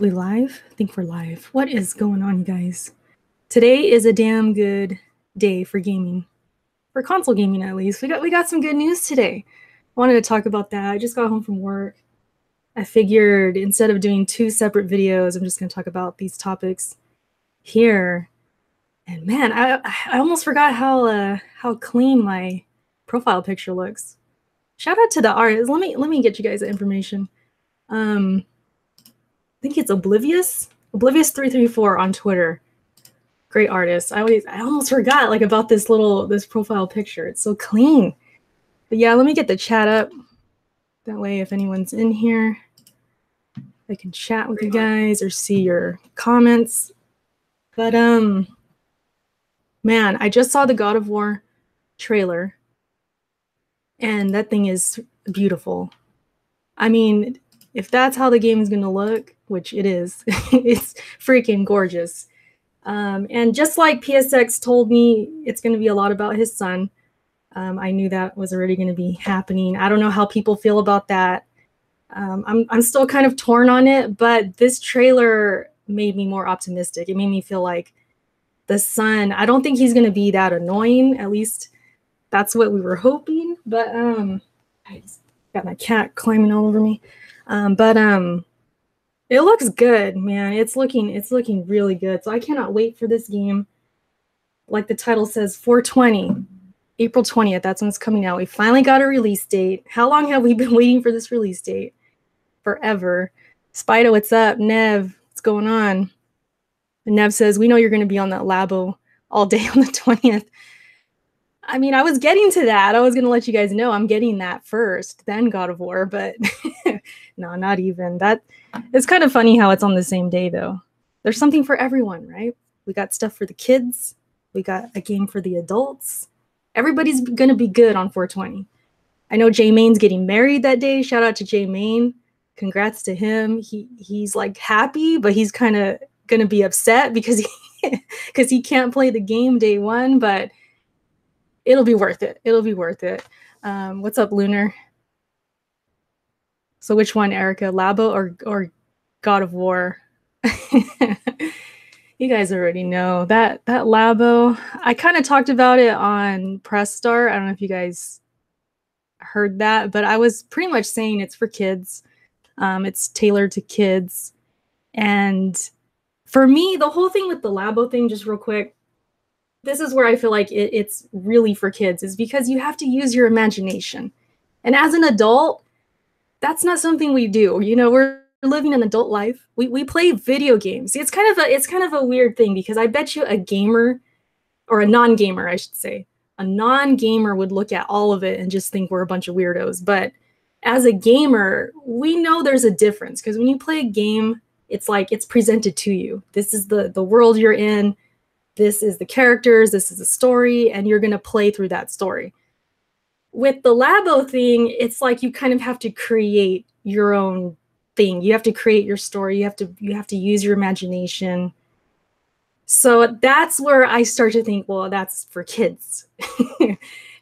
We live? I think we're live. What is going on, you guys? Today is a damn good day for gaming. For console gaming, at least. We got some good news today. I wanted to talk about that. I just got home from work. I figured instead of doing two separate videos, I'm just going to talk about these topics here. And man, I almost forgot how clean my profile picture looks. Shout out to the artist. Let me get you guys the information. I think it's Oblivious 334 on Twitter. Great artist. I almost forgot like about this profile picture. It's so clean. But yeah, let me get the chat up. That way, if anyone's in here, I can chat with you guys or see your comments. But man, I just saw the God of War trailer, and that thing is beautiful. I mean, if that's how the game is gonna look, which it is, it's freaking gorgeous. And just like PSX told me, it's going to be a lot about his son. I knew that was already going to be happening. I don't know how people feel about that. I'm still kind of torn on it, but this trailer made me more optimistic. It made me feel like the son, I don't think he's going to be that annoying. At least that's what we were hoping. But I just got my cat climbing all over me. It looks good, man. It's looking really good. So I cannot wait for this game. Like the title says, 420, April 20th. That's when it's coming out. We finally got a release date. How long have we been waiting for this release date? Forever. Spider, what's up? Nev, what's going on? And Nev says, we know you're going to be on that Labo all day on the 20th. I mean, I was getting to that. I was going to let you guys know I'm getting that first, then God of War, but no, not even. That it's kind of funny how it's on the same day, though. There's something for everyone, right? We got stuff for the kids. We got a game for the adults. Everybody's going to be good on 420. I know J Main's getting married that day. Shout out to J Main. Congrats to him. He's like happy, but he's kind of going to be upset because he can't play the game day one, but it'll be worth it. It'll be worth it. What's up, Lunar? So which one, Erica? Labo or God of War? You guys already know that Labo. I kind of talked about it on Press Start. I don't know if you guys heard that, but I was pretty much saying it's for kids. It's tailored to kids. And for me, the whole thing with the Labo thing, just real quick, this is where I feel like it's really for kids, is because you have to use your imagination. And as an adult, that's not something we do. You know, we're living an adult life. We play video games. It's kind of a weird thing, because I bet you a gamer, or a non-gamer, I should say, a non-gamer would look at all of it and just think we're a bunch of weirdos. But as a gamer, we know there's a difference, because when you play a game, it's like it's presented to you. This is the world you're in. This is the characters, this is the story, and you're going to play through that story. With the Labo thing, it's like you kind of have to create your own thing. You have to create your story. You have to use your imagination. So that's where I start to think, well, that's for kids.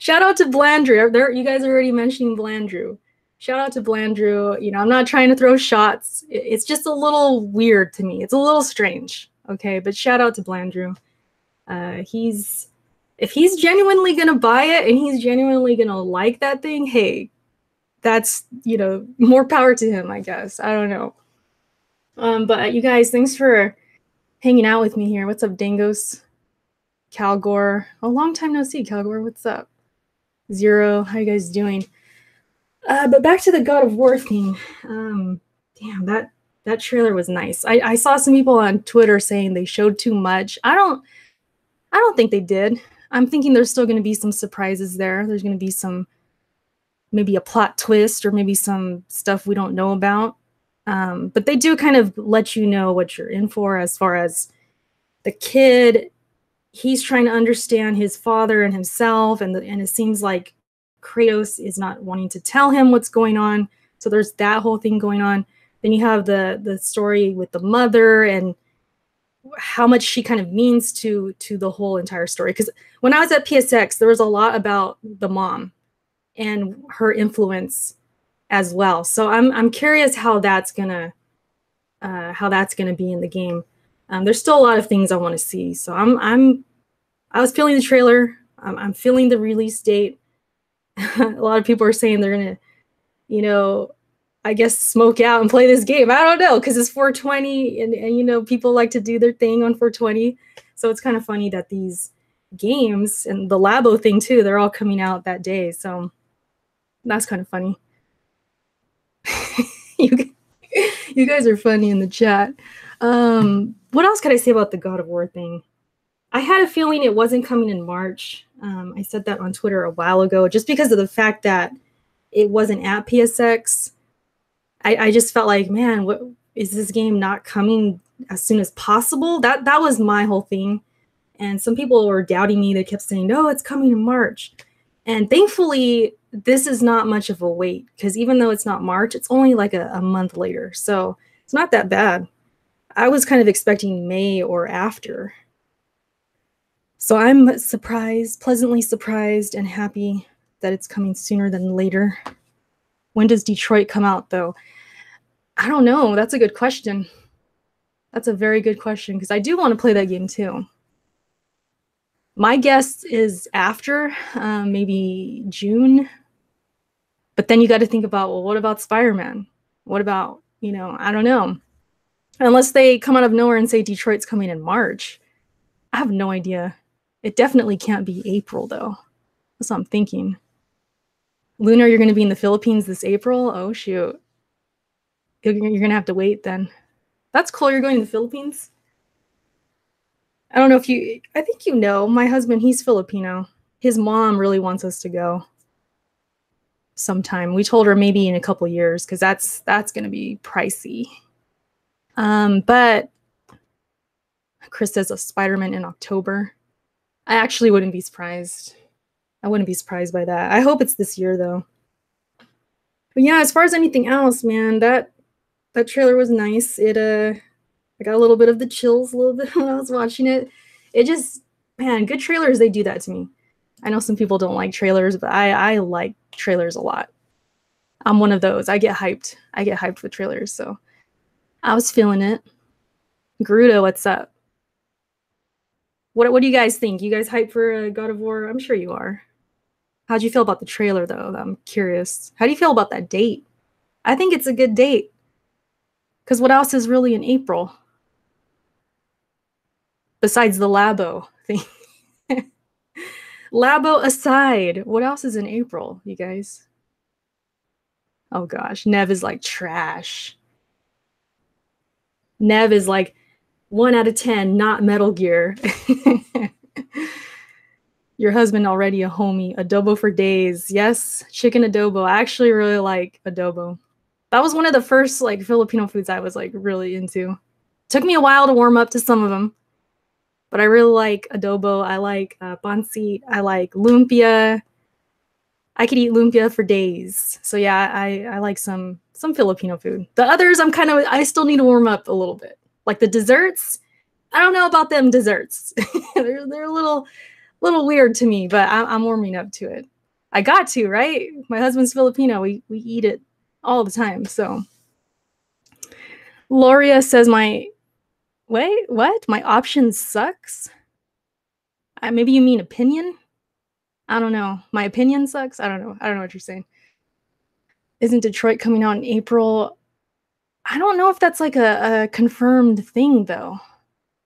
Shout out to Blandrew. You guys are already mentioning Blandrew. Shout out to Blandrew. You know, I'm not trying to throw shots. It's just a little weird to me. It's a little strange. Okay, but shout out to Blandrew. If he's genuinely gonna buy it and he's genuinely gonna like that thing, hey, that's, you know, more power to him, I guess. I don't know. But you guys, thanks for hanging out with me here. What's up, Dangos? Calgore. A long time no see, Calgore. What's up? Zero. How you guys doing? But back to the God of War thing. Damn, that trailer was nice. I saw some people on Twitter saying they showed too much. I don't think they did. I'm thinking there's still going to be some surprises there. There's going to be maybe a plot twist, or maybe some stuff we don't know about. But they do kind of let you know what you're in for, as far as the kid. He's trying to understand his father and himself, and it seems like Kratos is not wanting to tell him what's going on. So there's that whole thing going on. Then you have the story with the mother and how much she kind of means to the whole entire story. Because when I was at PSX, there was a lot about the mom and her influence as well. So I'm curious how that's gonna how that's going to be in the game. There's still a lot of things I want to see. So I was feeling the trailer. I'm feeling the release date. A lot of people are saying they're going to, you know, I guess smoke out and play this game. I don't know, because it's 420 and, you know, people like to do their thing on 420. So it's kind of funny that these games and the Labo thing too, they're all coming out that day. So that's kind of funny. you, you guys are funny in the chat. What else could I say about the God of War thing? I had a feeling it wasn't coming in March. I said that on Twitter a while ago, just because of the fact that it wasn't at PSX. I just felt like, man, what is this game not coming as soon as possible? That was my whole thing. And some people were doubting me. They kept saying, no, it's coming in March. And thankfully, this is not much of a wait, because even though it's not March, it's only like a month later. So it's not that bad. I was kind of expecting May or after. So I'm surprised, pleasantly surprised and happy that it's coming sooner than later. When does Detroit come out, though? I don't know. That's a good question. That's a very good question, because I do want to play that game too. My guess is after, maybe June. But then you got to think about, well, what about Spider-Man? What about, you know, I don't know. Unless they come out of nowhere and say Detroit's coming in March. I have no idea. It definitely can't be April, though. That's what I'm thinking. Lunar, you're going to be in the Philippines this April? Oh, shoot. You're going to have to wait then. That's cool. You're going to the Philippines? I don't know if you... I think you know. My husband, he's Filipino. His mom really wants us to go sometime. We told her maybe in a couple years, because that's going to be pricey. But Chris says a Spider-Man in October. I actually wouldn't be surprised. I wouldn't be surprised by that. I hope it's this year, though. But yeah, as far as anything else, man, that trailer was nice. I got a little bit of the chills a little bit when I was watching it. It just, man, good trailers, they do that to me. I know some people don't like trailers, but I like trailers a lot. I'm one of those. I get hyped. I get hyped with trailers, so I was feeling it. Garuda, what's up? What do you guys think? You guys hyped for God of War? I'm sure you are. How'd you feel about the trailer, though? I'm curious. How do you feel about that date? I think it's a good date. Because what else is really in April? Besides the Labo thing. Labo aside, what else is in April, you guys? Oh gosh, Nev is like trash. Nev is like 1 out of 10, not Metal Gear. Your husband already a homie. Adobo for days. Yes, chicken adobo. I actually really like adobo. That was one of the first like Filipino foods I was like really into. Took me a while to warm up to some of them, but I really like adobo. I like pancit. I like lumpia. I could eat lumpia for days. So yeah, I like some Filipino food. The others, I still need to warm up a little bit. Like the desserts, I don't know about them desserts. they're a little weird to me, but I'm warming up to it. I got to, right? My husband's Filipino. We eat it all the time. So Loria says wait, what? My option sucks? Maybe you mean opinion? I don't know. My opinion sucks? I don't know. I don't know what you're saying. Isn't Detroit coming out in April? I don't know if that's like a confirmed thing, though.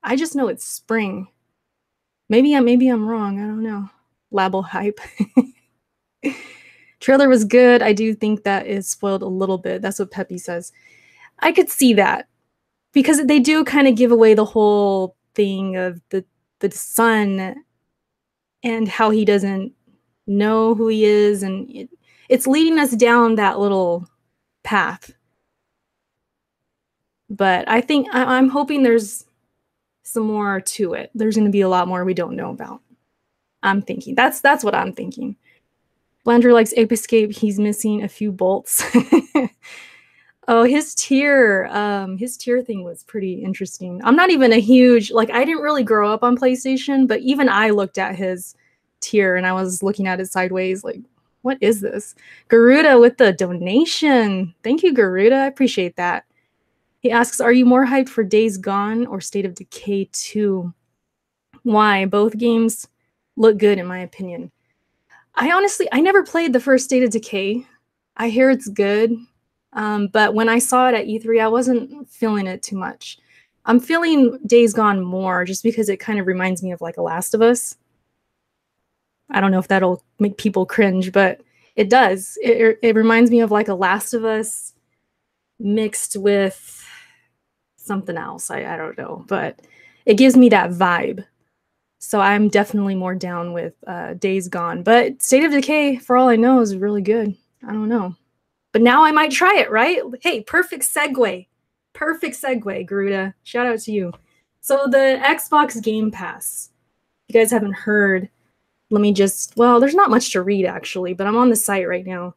I just know it's spring. Maybe I'm wrong. I don't know. Labo hype. Trailer was good. I do think that is spoiled a little bit. That's what Peppy says. I could see that, because they do kind of give away the whole thing of the son and how he doesn't know who he is, and it's leading us down that little path. But I think I'm hoping there's some more to it. There's going to be a lot more we don't know about. I'm thinking. That's what I'm thinking. Blandrew likes Ape Escape. He's missing a few bolts. Oh, his tier thing was pretty interesting. I'm not even a huge, like, I didn't really grow up on PlayStation, but even I looked at his tier and I was looking at it sideways like, what is this? Garuda with the donation. Thank you, Garuda. I appreciate that. He asks, are you more hyped for Days Gone or State of Decay 2? Why? Both games look good in my opinion. I never played the first State of Decay. I hear it's good, but when I saw it at E3, I wasn't feeling it too much. I'm feeling Days Gone more just because it kind of reminds me of like a Last of Us. I don't know if that'll make people cringe, but it does. It reminds me of like a Last of Us mixed with something else. I don't know, but it gives me that vibe. So I'm definitely more down with Days Gone. But State of Decay, for all I know, is really good. I don't know. But now I might try it, right? Hey, perfect segue. Perfect segue, Garuda. Shout out to you. So the Xbox Game Pass. If you guys haven't heard, let me just, well, there's not much to read actually, but I'm on the site right now.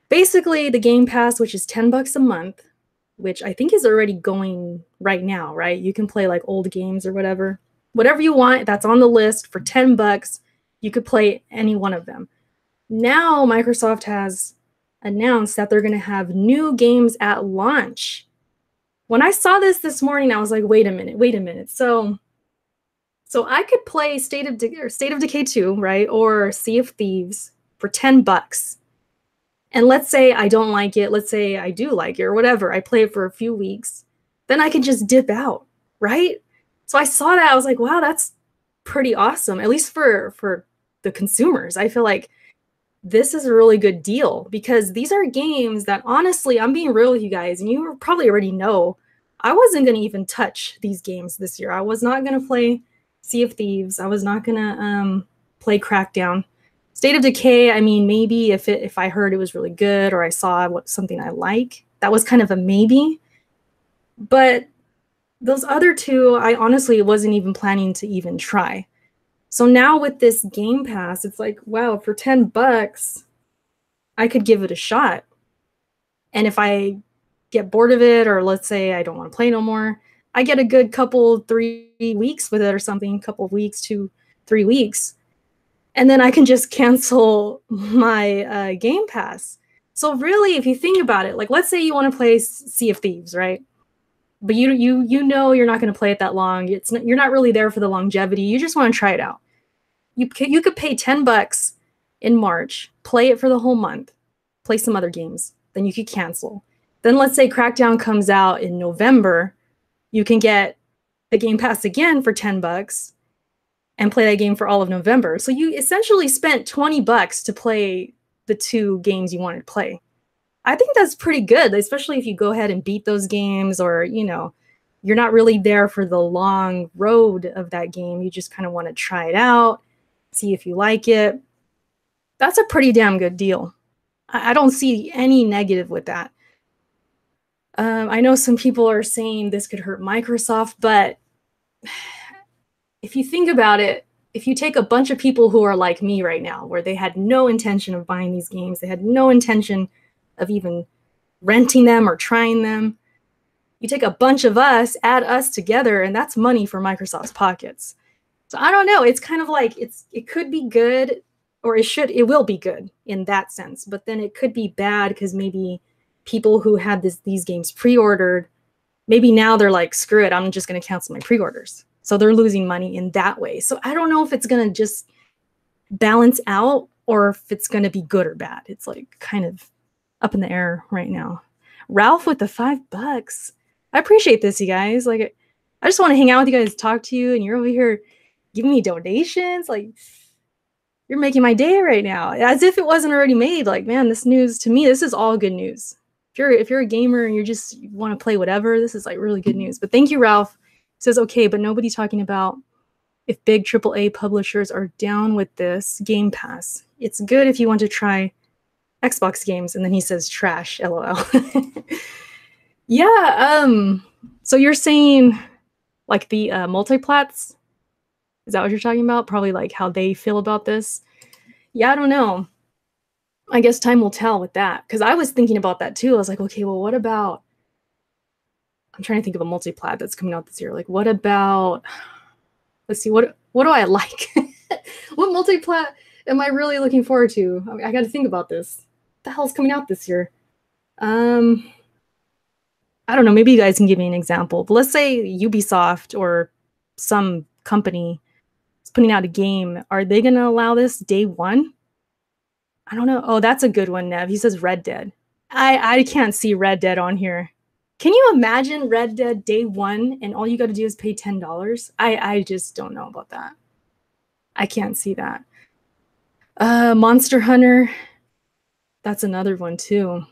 Basically, the Game Pass, which is $10 a month, which I think is already going right now, right? You can play like old games or whatever. Whatever you want, that's on the list for $10. You could play any one of them. Now, Microsoft has announced that they're going to have new games at launch. When I saw this morning, I was like, wait a minute. So I could play State of Decay 2, right? Or Sea of Thieves for $10. And let's say I don't like it. Let's say I do like it or whatever. I play it for a few weeks. Then I can just dip out, right? So I saw that. I was like, wow, that's pretty awesome, at least for the consumers. I feel like this is a really good deal because these are games that honestly, I'm being real with you guys, and you probably already know, I wasn't going to even touch these games this year. I was not going to play Sea of Thieves. I was not going to play Crackdown. State of Decay, I mean, maybe if I heard it was really good or I saw something I like, that was kind of a maybe. But those other two, I honestly wasn't even planning to even try. So now with this Game Pass, it's like, wow, for $10, I could give it a shot. And if I get bored of it, or let's say I don't want to play no more, I get a good 3 weeks with it or something, couple of weeks, 2-3 weeks. And then I can just cancel my Game Pass. So really, if you think about it, like let's say you want to play Sea of Thieves, right? But you know you're not going to play it that long. You're not really there for the longevity. You just want to try it out. You could pay $10 in March, play it for the whole month, play some other games. Then you could cancel. Then let's say Crackdown comes out in November. You can get the Game Pass again for $10 and play that game for all of November. So you essentially spent $20 to play the 2 games you wanted to play. I think that's pretty good, especially if you go ahead and beat those games, or, you know, you're not really there for the long road of that game. You just kind of want to try it out, see if you like it. That's a pretty damn good deal. I don't see any negative with that. I know some people are saying this could hurt Microsoft, but if you think about it, if you take a bunch of people who are like me right now, where they had no intention of buying these games, they had no intention of even renting them or trying them, you take a bunch of us, add us together, and that's money for Microsoft's pockets. So I don't know. It's kind of like it could be good, or it will be good in that sense. But then it could be bad because maybe people who had these games pre-ordered, maybe now they're like, screw it, I'm just going to cancel my pre-orders. So they're losing money in that way. So I don't know if it's going to just balance out or if it's going to be good or bad. It's like kind of up in the air right now. Ralph with the $5. I appreciate this, you guys. Like, I just want to hang out with you guys, talk to you, and you're over here giving me donations. Like, you're making my day right now, as if it wasn't already made. Like, man, this news, to me, this is all good news. If you're a gamer and you want to play whatever, this is like really good news. But thank you, Ralph. It says, okay, but nobody's talking about if big AAA publishers are down with this Game Pass. It's good if you want to try Xbox games. And then he says trash, LOL. Yeah, so you're saying like the multiplats? Is that what you're talking about? Probably like how they feel about this? Yeah, I don't know. I guess time will tell with that. Because I was thinking about that too. I was like, okay, well, what about... I'm trying to think of a multiplat that's coming out this year. Like, what about... Let's see, what do I like? What multiplat am I really looking forward to? I got to think about this. What the hell's coming out this year? I I don't know, maybe you guys can give me an example, but let's say Ubisoft or some company is putting out a game. Are they going to allow this day one? I don't know. Oh, that's a good one, Nev. He says Red Dead. I can't see Red Dead on here. Can you imagine Red Dead day one and all you got to do is pay $10? I just don't know about that. I can't see that. Monster Hunter. That's another one too.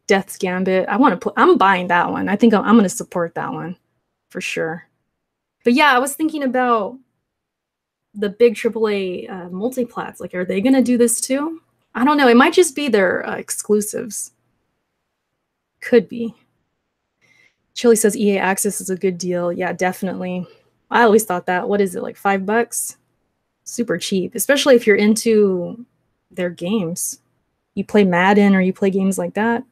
Death's Gambit. I'm buying that one. I think I'm going to support that one for sure. But yeah, I was thinking about the big AAA multiplats. Like, are they going to do this too? I don't know. It might just be their exclusives. Could be. Chili says EA Access is a good deal. Yeah, definitely. I always thought that. What is it, like $5? Super cheap, especially if you're into their games. You play Madden or you play games like that.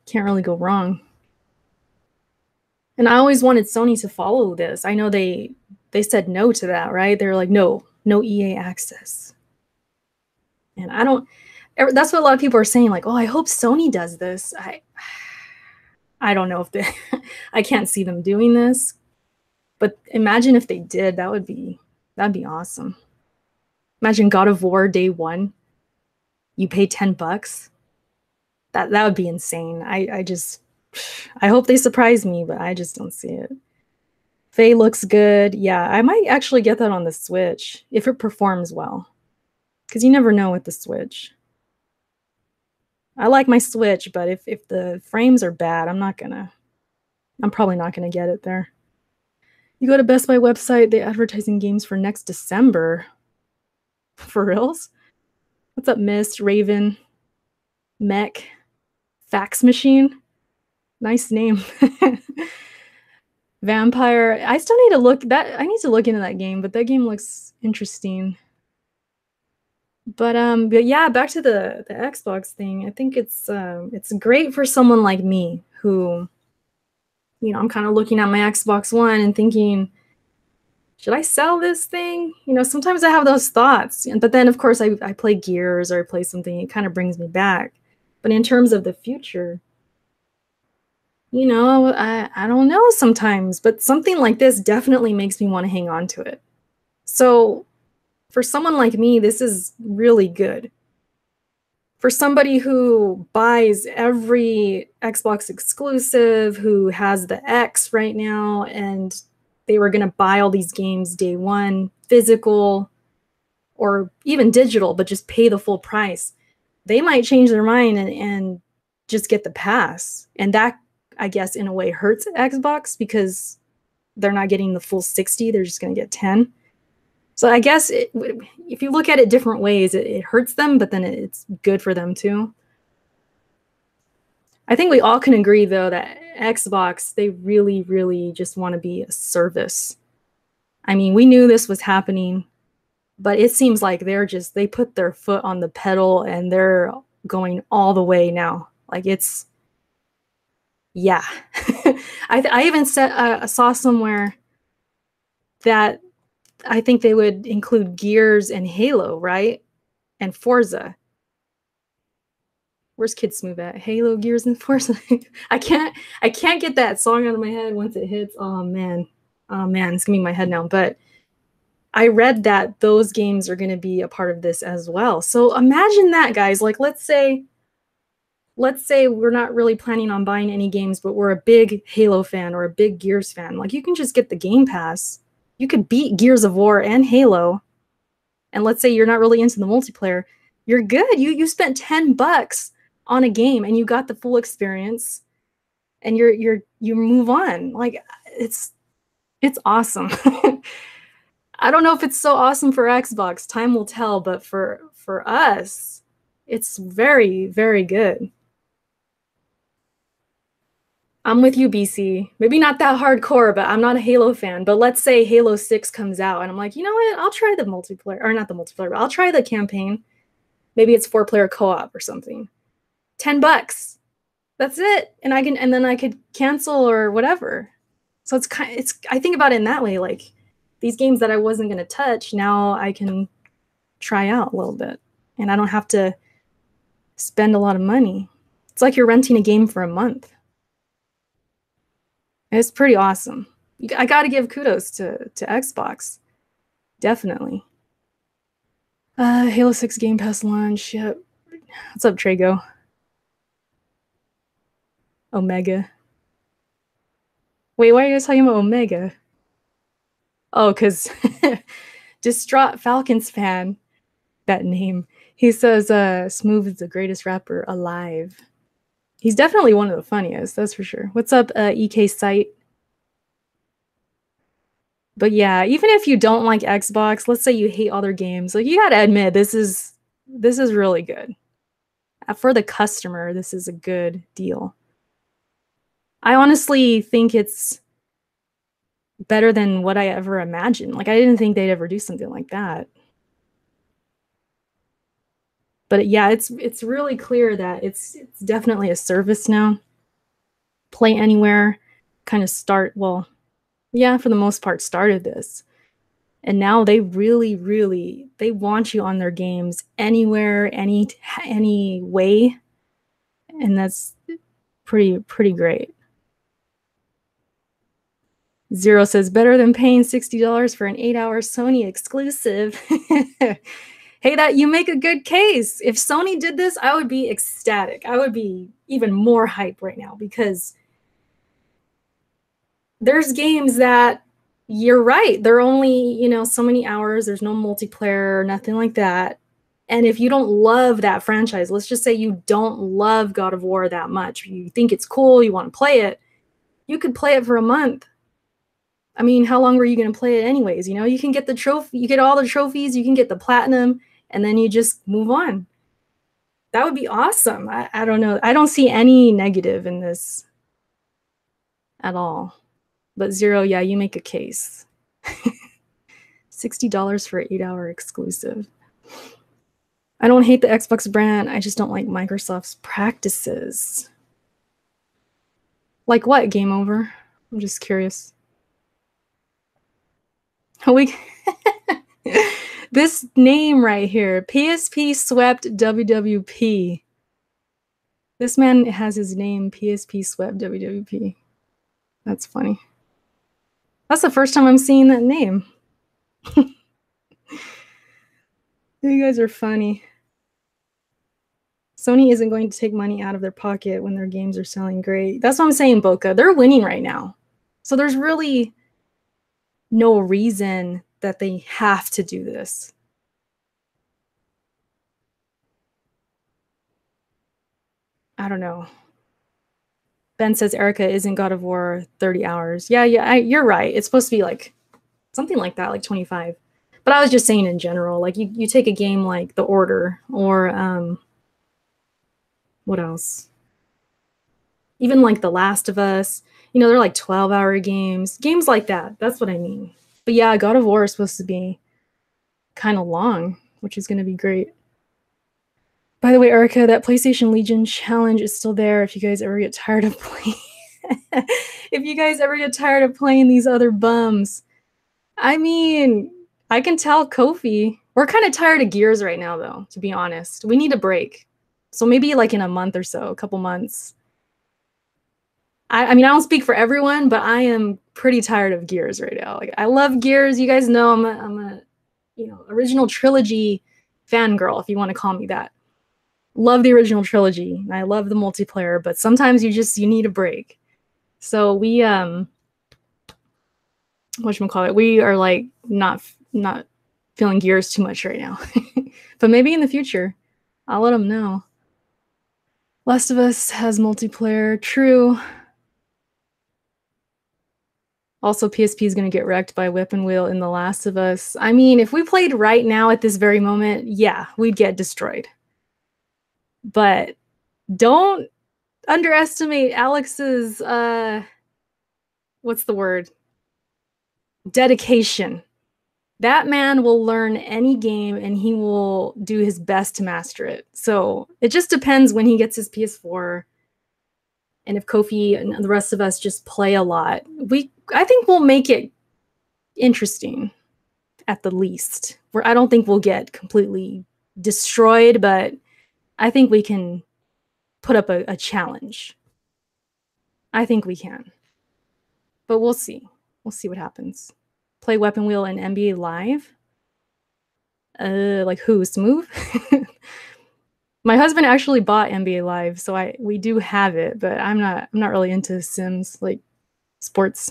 Can't really go wrong. And I always wanted Sony to follow this. I know they said no to that, right? They're like, no EA Access. And I don't, that's what a lot of people are saying, like, oh, I hope Sony does this. I don't know if they, I can't see them doing this, but imagine if they did, that'd be awesome. Imagine God of War day one, you pay $10. That would be insane. I hope they surprise me, but I just don't see it. Faye looks good. Yeah, I might actually get that on the Switch if it performs well, because you never know with the Switch. I like my Switch, but if the frames are bad, I'm probably not gonna get it there. You go to Best Buy website, they advertising games for next December. For reals? What's up, Mist, Raven, Mech, Fax Machine? Nice name. Vampire. I still need to look into that game, but that game looks interesting. But yeah, back to the Xbox thing. I think it's great for someone like me who, you know, I'm kind of looking at my Xbox One and thinking, should I sell this thing? You know, sometimes I have those thoughts. But then of course I play Gears or I play something, it kind of brings me back. But in terms of the future, you know, I don't know sometimes, but something like this definitely makes me want to hang on to it. So for someone like me, this is really good. For somebody who buys every Xbox exclusive, who has the X right now, and they were going to buy all these games day one, physical or even digital, but just pay the full price, they might change their mind and just get the pass. And that, I guess, in a way hurts Xbox because they're not getting the full 60, they're just going to get 10. So I guess if you look at it different ways, it hurts them, but then it's good for them too. I think we all can agree, though, that Xbox, they really, really just want to be a service. I mean, we knew this was happening, but it seems like they put their foot on the pedal and they're going all the way now. Like yeah. I even saw somewhere that I think they would include Gears and Halo, right? And Forza. Where's Kid Smooth at? Halo, Gears, and Forza. I can't get that song out of my head once it hits. Oh man, it's gonna be in my head now. But I read that those games are gonna be a part of this as well. So imagine that, guys. Like, let's say we're not really planning on buying any games, but we're a big Halo fan or a big Gears fan. Like, you can just get the Game Pass. You could beat Gears of War and Halo. And let's say you're not really into the multiplayer. You're good. You spent $10 on a game and you got the full experience and you move on. Like, it's awesome. I don't know if it's so awesome for Xbox. Time will tell, but for us, it's very, very good. I'm with you, BC. Maybe not that hardcore, but I'm not a Halo fan. But let's say Halo 6 comes out and I'm like, you know what? I'll try the multiplayer, or not the multiplayer, but I'll try the campaign. Maybe it's 4-player co-op or something. $10. That's it. And then I could cancel or whatever. So I think about it in that way, like these games that I wasn't going to touch, now I can try out a little bit and I don't have to spend a lot of money. It's like you're renting a game for a month. It's pretty awesome. I got to give kudos to Xbox. Definitely. Halo 6 Game Pass launch. Yep. What's up, Trago? Omega. Wait, why are you guys talking about Omega? Oh, because Distraught Falcons fan, that name. He says Smooth is the greatest rapper alive. He's definitely one of the funniest, that's for sure. What's up, EK Site? But yeah, even if you don't like Xbox, let's say you hate other games, like you gotta admit this is really good. For the customer, this is a good deal. I honestly think it's better than what I ever imagined. Like I didn't think they'd ever do something like that. But yeah, it's really clear that it's definitely a service now. Play anywhere, kind of start, well, yeah, for the most part started this. And now they really they want you on their games anywhere, any way. And that's pretty great. Zero says better than paying $60 for an 8-hour Sony exclusive. Hey, that you make a good case. If Sony did this, I would be ecstatic. I would be even more hype right now because there's games that you're right. They're only, so many hours. There's no multiplayer, nothing like that. And if you don't love that franchise, let's just say you don't love God of War that much, you think it's cool, you want to play it, you could play it for a month. I mean, how long were you going to play it anyways? You can get the trophy, you get all the trophies, you can get the platinum, and then you just move on. That would be awesome. I don't know. I don't see any negative in this at all. But Zero, yeah, you make a case. $60 for an 8-hour exclusive. I don't hate the Xbox brand. I just don't like Microsoft's practices. Like what? Game over? I'm just curious. We this name right here, PSP swept WWP. This man has his name, PSP swept WWP. That's funny. That's the first time I'm seeing that name. You guys are funny. Sony isn't going to take money out of their pocket when their games are selling great. That's what I'm saying, Boca. They're winning right now. So there's really no reason that they have to do this. I don't know. Ben says Erica isn't God of War 30 hours. Yeah, you're right. It's supposed to be like something like that, like 25. But I was just saying in general, like you take a game like The Order or what else? Even like The Last of Us, they're like 12-hour games. Games like that. That's what I mean. But yeah, God of War is supposed to be kind of long, which is going to be great. By the way, Erica, that PlayStation Legion challenge is still there if you guys ever get tired of playing. If you guys ever get tired of playing these other bums. I mean, I can tell Kofi. We're kind of tired of Gears right now, though, to be honest. We need a break. So maybe like in a month or so, a couple months. I mean, I don't speak for everyone, but I am pretty tired of Gears right now. Like, I love Gears. You guys know I'm a original trilogy fangirl, if you want to call me that. Love the original trilogy. I love the multiplayer, but sometimes you need a break. So we whatchamacallit, we are like not feeling Gears too much right now. But maybe in the future, I'll let them know. Last of Us has multiplayer. True. Also, PSP is going to get wrecked by Whip and Wheel in The Last of Us. I mean, if we played right now at this very moment, yeah, we'd get destroyed. But don't underestimate Alex's, what's the word? Dedication. That man will learn any game and he will do his best to master it. So it just depends when he gets his PS4. And if Kofi and the rest of us just play a lot, I think we'll make it interesting at the least. I don't think we'll get completely destroyed, but I think we can put up a challenge. I think we can. but we'll see. We'll see what happens. Play Weapon Wheel in NBA Live? Like who? Smooth? My husband actually bought NBA Live, so we do have it, but I'm not really into Sims, like sports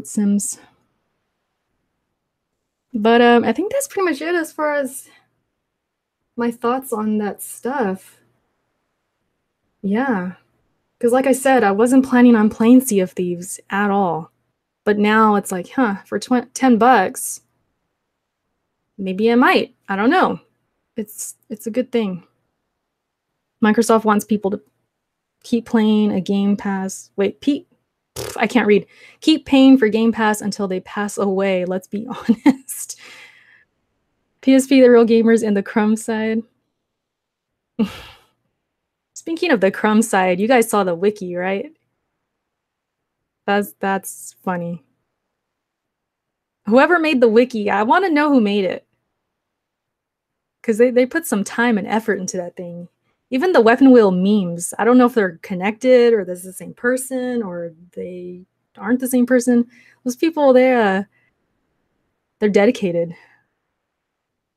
Sims. But I think that's pretty much it as far as my thoughts on that stuff. Yeah. Because like I said, I wasn't planning on playing Sea of Thieves at all. But now it's like, for $10, maybe I might. I don't know. It's a good thing. Microsoft wants people to keep playing a Game Pass. Wait, I can't read. Keep paying for Game Pass until they pass away. Let's be honest. PSP, the real gamers, and the crumb side. Speaking of the crumb side, you guys saw the wiki, right? That's funny. Whoever made the wiki, I want to know who made it. Because they put some time and effort into that thing. Even the Weapon Wheel memes, I don't know if they're connected or this is the same person or they aren't the same person. Those people, they're dedicated.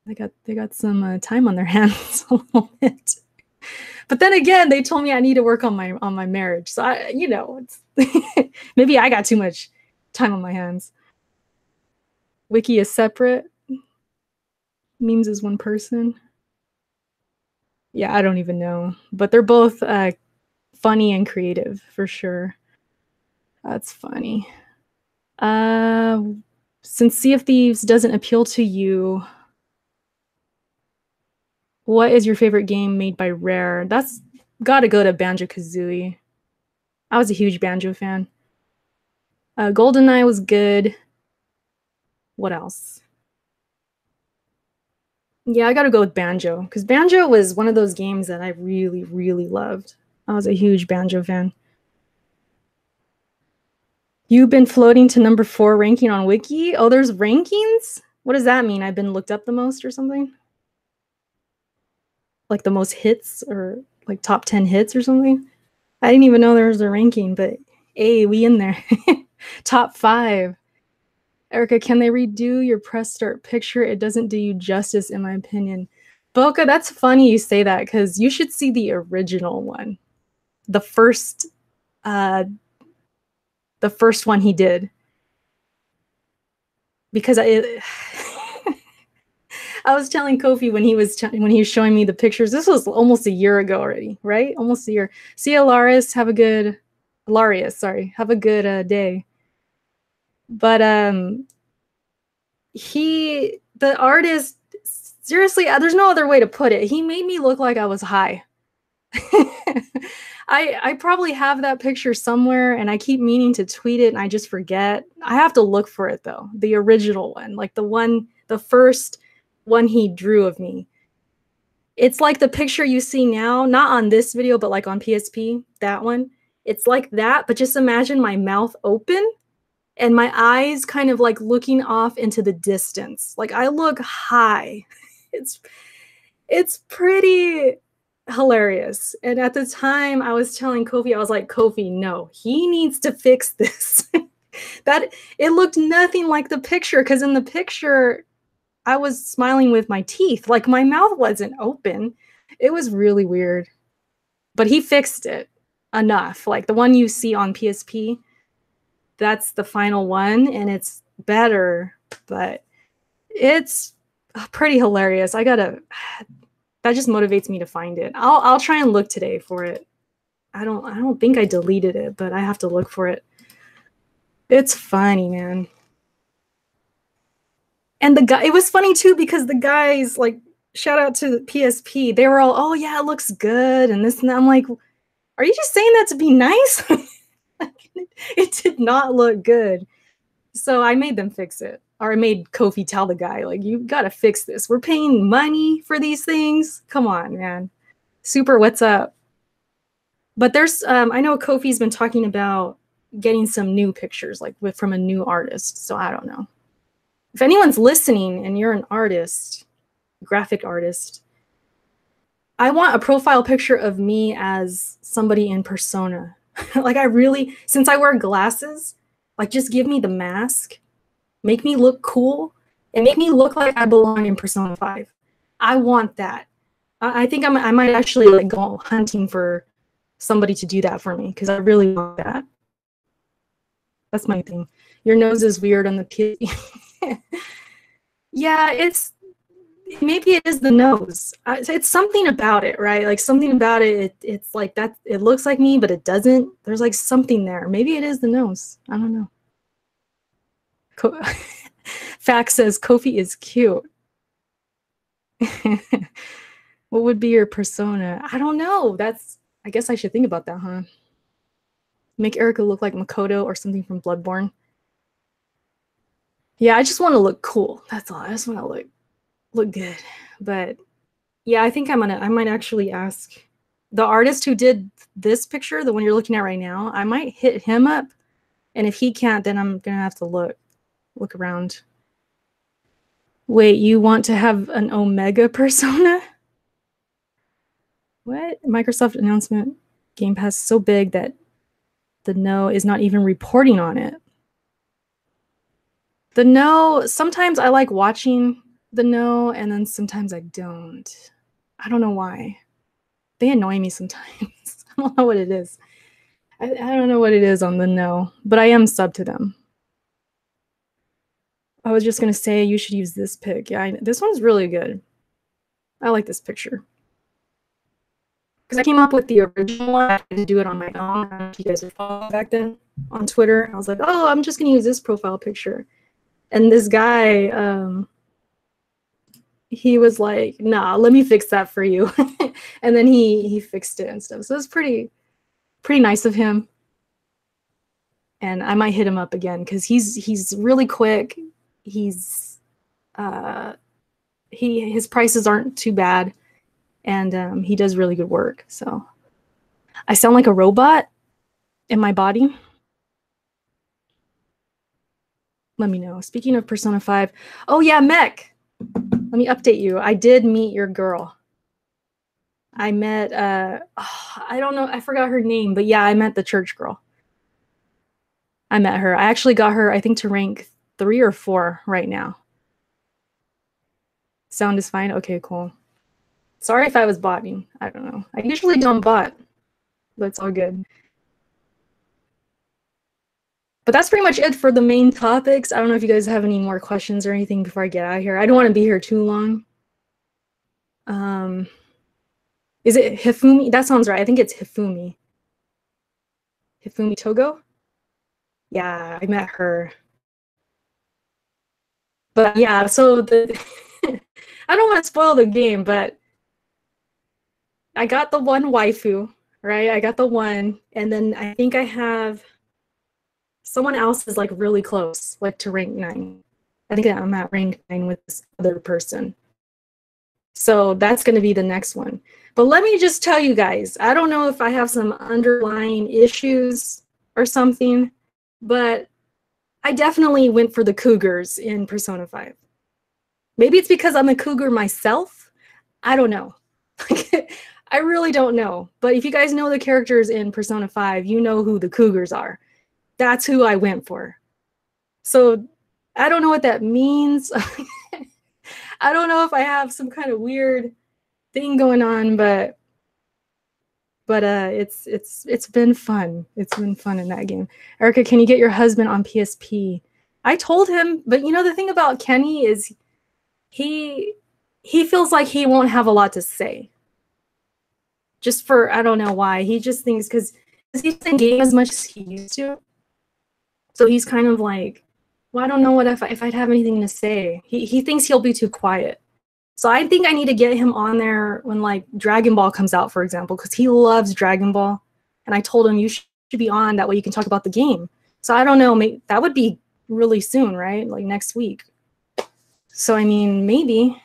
They got some time on their hands a little bit. But then again, they told me I need to work on my marriage. So it's maybe I got too much time on my hands. Wiki is separate. Memes is one person. Yeah, I don't even know. But they're both funny and creative for sure. That's funny. Since Sea of Thieves doesn't appeal to you, what is your favorite game made by Rare? That's gotta go to Banjo-Kazooie. I was a huge Banjo fan. GoldenEye was good. What else? Yeah, I gotta go with Banjo, because Banjo was one of those games that I really, really loved. I was a huge Banjo fan. You've been floating to number 4 ranking on Wiki? Oh, there's rankings? What does that mean? I've been looked up the most or something? Like the most hits or like top 10 hits or something? I didn't even know there was a ranking, but hey, we in there. Top 5. Erica, can they redo your press start picture? It doesn't do you justice, in my opinion. Boca, that's funny you say that, because you should see the original one. The first one he did. Because I was telling Kofi when he was showing me the pictures, this was almost a year ago already, right? Almost a year. See you, Larius. Have a good day. But the artist, seriously, there's no other way to put it. He made me look like I was high. I probably have that picture somewhere and I keep meaning to tweet it and I just forget. I have to look for it though. The original one, like the first one he drew of me. It's like the picture you see now, not on this video, but like on PSP, that one. It's like that, but just imagine my mouth open and my eyes kind of like looking off into the distance. Like I look high. It's pretty hilarious. And at the time I was telling Kofi, I was like, Kofi, no, he needs to fix this. That it looked nothing like the picture, because in the picture I was smiling with my teeth. Like my mouth wasn't open. It was really weird. But he fixed it enough. Like the one you see on PSP, that's the final one and it's better, but it's pretty hilarious. That just motivates me to find it. I'll try and look today for it. I don't think I deleted it, but I have to look for it. It's funny, man. And it was funny too, because the guys, like, shout out to the PSP, they were all, oh yeah, it looks good and this and that. I'm like, are you just saying that to be nice? It did not look good. So I made them fix it. Or I made Kofi tell the guy, like, you gotta fix this. We're paying money for these things. Come on, man. Super, what's up? But there's, I know Kofi's been talking about getting some new pictures, like from a new artist. So I don't know. If anyone's listening and you're an artist, graphic artist, I want a profile picture of me as somebody in persona. Like since I wear glasses, Like, just give me the mask, make me look cool, and make me look like I belong in Persona 5. I want that. I think I might actually like go hunting for somebody to do that for me because I really want that. That's my thing. Your nose is weird on the PS. Yeah, maybe it is the nose. It's something about it, right? Like something about it. It's like that. It looks like me, but it doesn't. There's like something there. Maybe it is the nose. I don't know. Fact says Kofi is cute. What would be your persona? I don't know. I guess I should think about that, huh? Make Erica look like Makoto or something from Bloodborne. Yeah, I just want to look cool. That's all. I just want to look good. But yeah, I think I might actually ask the artist who did this picture, the one you're looking at right now. I might hit him up, and if he can't, then I'm gonna have to look around. Wait, you want to have an Omega persona? What? Microsoft announcement Game Pass is so big that the No is not even reporting on it. The No, sometimes I like watching the No, and then sometimes I don't. I don't know why. They annoy me sometimes. I don't know what it is. I don't know what it is on the No, but I am sub to them. I was just gonna say you should use this pic. Yeah, this one's really good. I like this picture. Because I came up with the original one. I had to do it on my own. I don't know if you guys were following back then on Twitter. I was like, oh, I'm just gonna use this profile picture. And this guy, he was like, nah, let me fix that for you. And then he fixed it and stuff. So it's pretty nice of him. And I might hit him up again because he's really quick. His prices aren't too bad, and he does really good work. So I sound like a robot in my body. Let me know. Speaking of Persona 5, oh yeah, Mech. Let me update you. I did meet your girl. I met I don't know, I forgot her name, but yeah, I met the church girl. I met her. I actually got her, I think, to rank 3 or 4 right now. Sound is fine? Okay, cool. Sorry if I was botting. I don't know. I usually don't bot, but it's all good. But that's pretty much it for the main topics. I don't know if you guys have any more questions or anything before I get out of here. I don't want to be here too long. Is it Hifumi? That sounds right. I think it's Hifumi. Hifumi Togo? Yeah, I met her. But yeah, so I don't want to spoil the game, but I got the one waifu, right? I got the one, and then I think I have someone else is like really close, like to rank 9. I think I'm at rank 9 with this other person. So that's going to be the next one. But let me just tell you guys, I don't know if I have some underlying issues or something, but I definitely went for the cougars in Persona 5. Maybe it's because I'm a cougar myself. I don't know. I really don't know. But if you guys know the characters in Persona 5, you know who the cougars are. That's who I went for. So I don't know what that means. I don't know if I have some kind of weird thing going on, but it's been fun. It's been fun in that game. Erica, can you get your husband on PSP? I told him, but you know the thing about Kenny is he feels like he won't have a lot to say. Just for I don't know why. He just thinks because he doesn't game as much as he used to. So he's kind of like, well, I don't know what if I'd have anything to say. He thinks he'll be too quiet. So I think I need to get him on there when like Dragon Ball comes out, for example, because he loves Dragon Ball. And I told him you should be on, that way you can talk about the game. So I don't know, maybe that would be really soon, right? Like next week. So I mean, maybe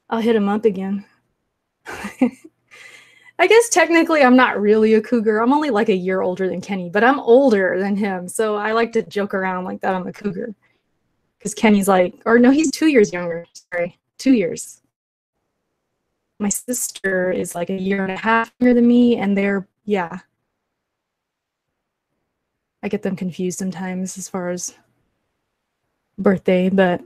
I'll hit him up again. I guess technically I'm not really a cougar. I'm only like a year older than Kenny, but I'm older than him. So I like to joke around like that I'm a cougar. Because Kenny's like, or no, he's 2 years younger. Sorry, 2 years. My sister is like a year and a half younger than me, and they're, yeah. I get them confused sometimes as far as birthday, but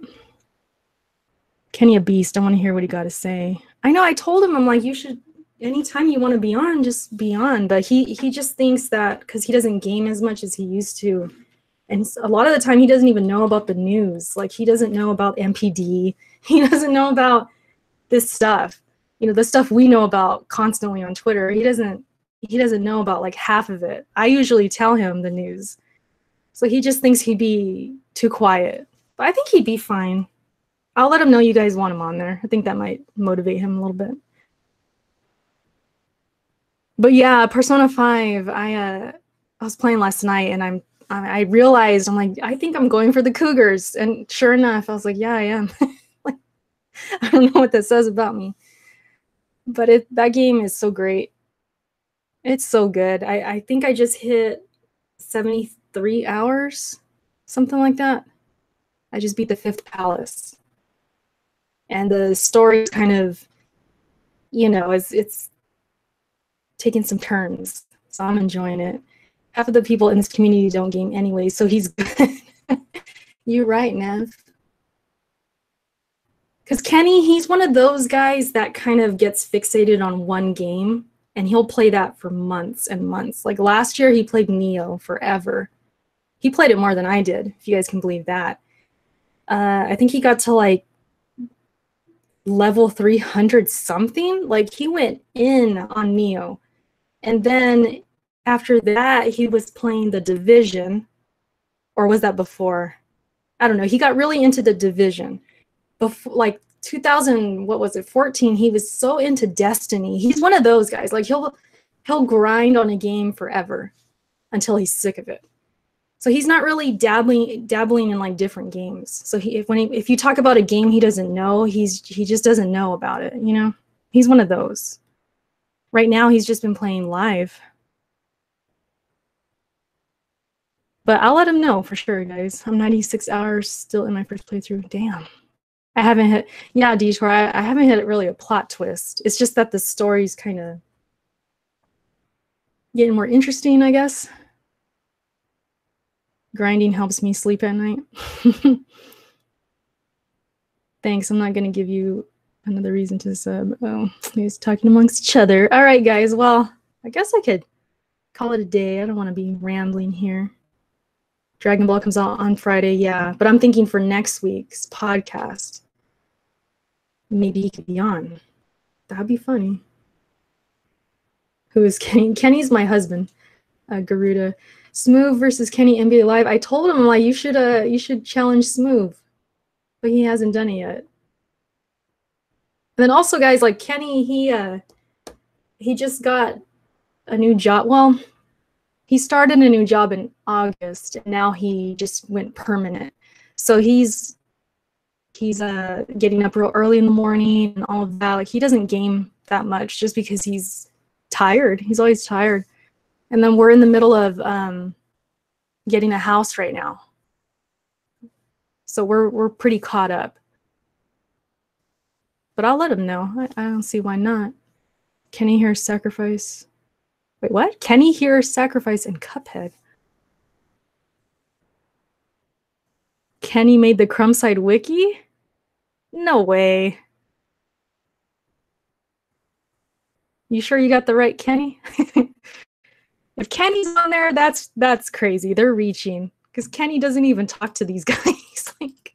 Kenny a beast. I want to hear what he got to say. I know I told him, I'm like, you should, anytime you want to be on, just be on. But he just thinks that because he doesn't game as much as he used to. And a lot of the time he doesn't even know about the news. Like he doesn't know about MPD. He doesn't know about this stuff. You know, the stuff we know about constantly on Twitter. He doesn't know about like half of it. I usually tell him the news. So he just thinks he'd be too quiet. But I think he'd be fine. I'll let him know you guys want him on there. I think that might motivate him a little bit. But yeah, Persona 5, I was playing last night and I realized, I'm like, I think I'm going for the Cougars. And sure enough, I was like, yeah, I am. Like, I don't know what that says about me. But that game is so great. It's so good. I think I just hit 73 hours, something like that. I just beat the 5th palace. And the story's kind of, you know, it's taking some turns. So I'm enjoying it. Half of the people in this community don't game anyway, so he's good. You're right, Nev. Because Kenny, he's one of those guys that kind of gets fixated on one game, and he'll play that for months and months. Like last year, he played Neo forever. He played it more than I did, if you guys can believe that. I think he got to like level 300 something. Like he went in on Neo. And then after that, he was playing the Division. Or was that before? I don't know. He got really into the Division. Before, like 2000, what was it, 14, he was so into Destiny. He's one of those guys. Like he'll grind on a game forever until he's sick of it. So he's not really dabbling in like different games. So if you talk about a game he doesn't know, he just doesn't know about it, you know? He's one of those. Right now he's just been playing live. But I'll let him know for sure, guys. I'm 96 hours still in my first playthrough. Damn. I haven't hit, yeah, Detour, I haven't hit really a plot twist. It's just that the story's kind of getting more interesting, I guess. Grinding helps me sleep at night. Thanks, I'm not going to give you another reason to sub. Oh, he's talking amongst each other. All right, guys, well, I guess I could call it a day. I don't want to be rambling here. Dragon Ball comes out on Friday, yeah. But I'm thinking for next week's podcast, maybe he could be on. That'd be funny. Who is Kenny? Kenny's my husband, Garuda. Smooth versus Kenny NBA Live. I told him, like, you should challenge Smooth, but he hasn't done it yet. And then also, guys, like Kenny, he just got a new job. Well, he started a new job in August, and now he just went permanent. So he's getting up real early in the morning and all of that. Like he doesn't game that much just because he's tired. He's always tired. And then we're in the middle of getting a house right now. So we're pretty caught up. But I'll let him know. I don't see why not. Kenny hears sacrifice. Wait, what? Kenny hears sacrifice in Cuphead. Kenny made the Crumbside Wiki? No way. You sure you got the right Kenny? If Kenny's on there, that's crazy. They're reaching. Because Kenny doesn't even talk to these guys. Like,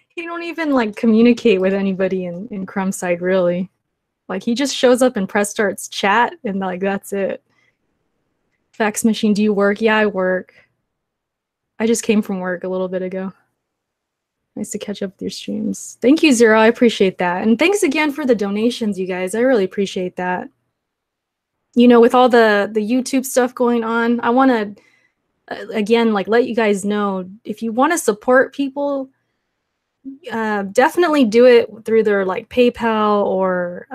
he don't even like communicate with anybody in Crumbside, really. Like he just shows up in Press Start's chat and like that's it. Fax machine, do you work? Yeah, I work. I just came from work a little bit ago. Nice to catch up with your streams. Thank you, Zero. I appreciate that. And thanks again for the donations, you guys. I really appreciate that. You know, with all the YouTube stuff going on, I want to, again, like let you guys know, if you want to support people, definitely do it through their like PayPal or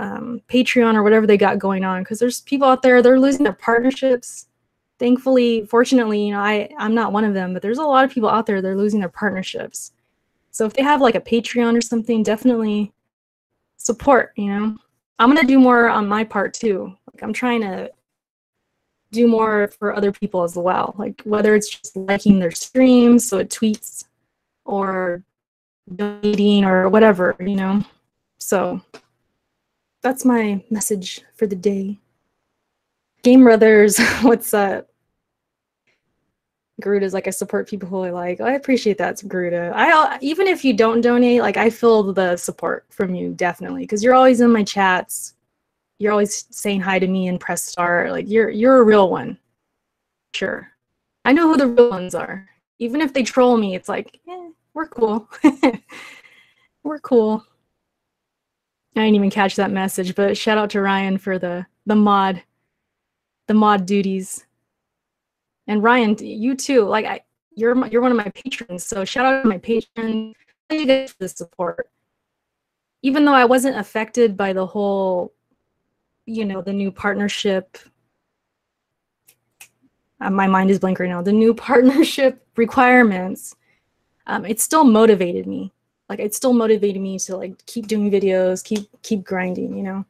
Patreon or whatever they got going on. Because there's people out there, they're losing their partnerships. Thankfully, fortunately, you know, I'm not one of them, but there's a lot of people out there, they're losing their partnerships. So if they have like a Patreon or something, definitely support, you know. I'm going to do more on my part too. Like I'm trying to do more for other people as well. Like whether it's just liking their streams so it tweets, or donating or whatever, you know. So that's my message for the day. Game Brothers, what's up? Garuda's like, I support people who I like. I appreciate that, Garuda. Even if you don't donate, like I feel the support from you definitely, because you're always in my chats. You're always saying hi to me and press start. Like you're a real one. Sure. I know who the real ones are. Even if they troll me, it's like, we're cool. We're cool. I didn't even catch that message, but shout out to Ryan for the mod duties. And Ryan, you too. Like you're one of my patrons, so shout out to my patrons. Thank you guys for the support. Even though I wasn't affected by the whole, you know, the new partnership. My mind is blank right now. The new partnership requirements. It still motivated me. Like it still motivated me to like keep doing videos, keep grinding. You know.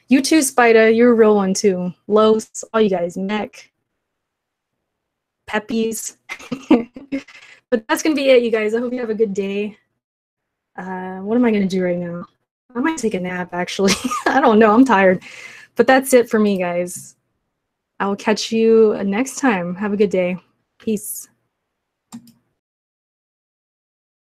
You too, Spida. You're a real one too. Los, all you guys, Mech. Peppies. But that's gonna be it, you guys. I hope you have a good day. What am I gonna do right now? I might take a nap actually. I don't know, I'm tired. But that's it for me, guys. I will catch you next time. Have a good day. Peace.